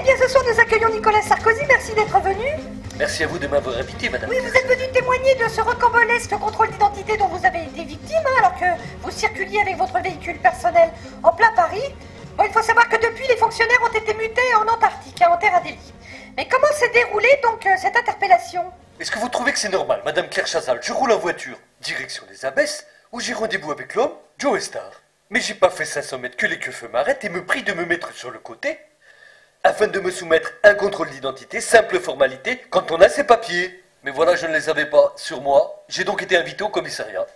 bien, ce soir, nous accueillons Nicolas Sarkozy. Merci d'être venu. Merci à vous de m'avoir invité, madame. Oui, vous êtes venu témoigner de ce rocambolesque contrôle d'identité dont vous avez été victime, alors que vous circuliez avec votre véhicule personnel en plein Paris. Bon, il faut savoir que depuis, les fonctionnaires ont été mutés en Antarctique, en terre à délit. Mais comment s'est déroulée, donc, cette interpellation? Est-ce que vous trouvez que c'est normal, madame Claire Chazal? Je roule en voiture, direction les Abbesses, où j'ai rendez-vous avec l'homme, Joe Star. Mais j'ai pas fait 500 mètres que les keufs m'arrêtent et me prient de me mettre sur le côté, afin de me soumettre à un contrôle d'identité, simple formalité, quand on a ses papiers. Mais voilà, je ne les avais pas sur moi. J'ai donc été invité au commissariat.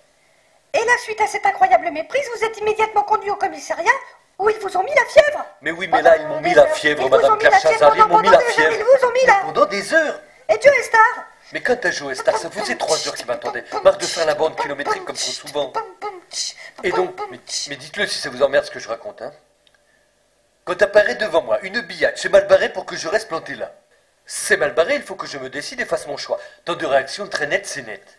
Et là, suite à cette incroyable méprise, vous êtes immédiatement conduit au commissariat, où ils vous ont mis la fièvre. Mais oui, mais là, ils m'ont mis la fièvre, madame Claire Chazal, ils m'ont mis la fièvre. Ils vous ont mis la... Pendant des heures. Et Joe Star? Mais quant à Joe Star, ça faisait 3 heures qu'il m'attendait. Marre de faire la bande kilométrique comme trop souvent. Et donc, mais dites-le si ça vous emmerde ce que je raconte, hein. Quand apparaît devant moi une billette, c'est mal barré pour que je reste planté là. C'est mal barré, il faut que je me décide et fasse mon choix. Tant de réactions très nettes, c'est net.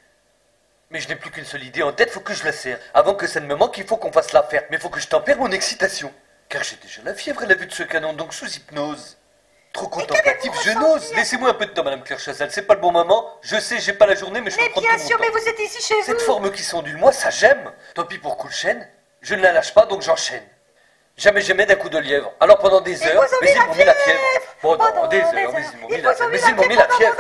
Mais je n'ai plus qu'une seule idée en tête, faut que je la serre. Avant que ça ne me manque, il faut qu'on fasse l'affaire. Mais faut que je tempère mon excitation. Car j'ai déjà la fièvre à la vue de ce canon, donc sous hypnose. Trop contemplatif, je n'ose. Laissez-moi un peu de temps, madame Claire Chazal. C'est pas le bon moment. Je sais, j'ai pas la journée, mais je peux prendre tout mon temps. Mais bien sûr, mais vous êtes ici chez vous. Cette forme qui s'ondule, moi, ça j'aime. Tant pis pour coup de chaîne. Je ne la lâche pas, donc j'enchaîne. Jamais j'aimais d'un coup de lièvre. Alors pendant des heures, mais ils m'ont mis la fièvre. Pendant des heures, mais ils m'ont mis la fièvre. Mais ils m'ont mis la fièvre.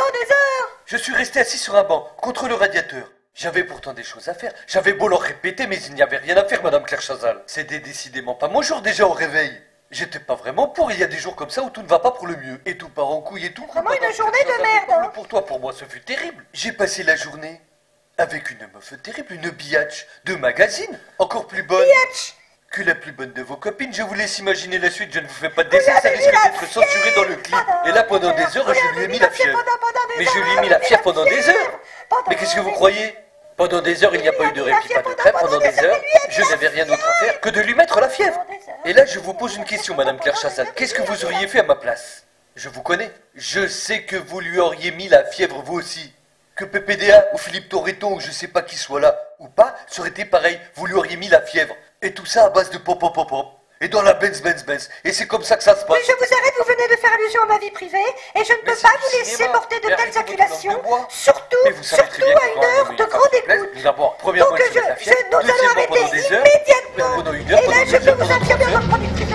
Je suis resté assis sur un banc, contre le radiateur. J'avais pourtant des choses à faire. J'avais beau leur répéter, mais il n'y avait rien à faire, madame Claire Chazal. C'était décidément pas mon jour déjà au réveil. J'étais pas vraiment pour, il y a des jours comme ça où tout ne va pas pour le mieux. Et tout part en couille et tout. Vraiment une journée de merde, hein. Pour toi, pour moi, ce fut terrible. J'ai passé la journée avec une meuf terrible, une biatch de magazine, encore plus bonne que la plus bonne de vos copines. Je vous laisse imaginer la suite, je ne vous fais pas de dessin, ça risque d'être censuré dans le clip. Et là, pendant des heures, je lui ai mis la fièvre. Mais je lui ai mis la fièvre pendant des heures. Mais qu'est-ce que vous croyez? Pendant des heures, il n'y a pas eu de répit, pas de trêve. Pendant des heures, je n'avais rien d'autre à faire que de lui mettre la fièvre. Et là, je vous pose une question, madame Claire Chazal. Qu'est-ce que vous auriez fait à ma place? Je vous connais. Je sais que vous lui auriez mis la fièvre, vous aussi. Que PPDA ou Philippe Torreton ou je sais pas qui soit là ou pas, ça aurait été pareil. Vous lui auriez mis la fièvre. Et tout ça à base de pop pop pop pop. Et dans la Benz. Et c'est comme ça que ça se passe. Mais je vous arrête, vous venez de faire allusion à ma vie privée. Et je ne peux pas vous laisser porter de telles accusations. Surtout à une heure de grande écoute. D'abord, premièrement, Donc nous allons arrêter immédiatement. Et là, je peux vous affirmer à votre productrice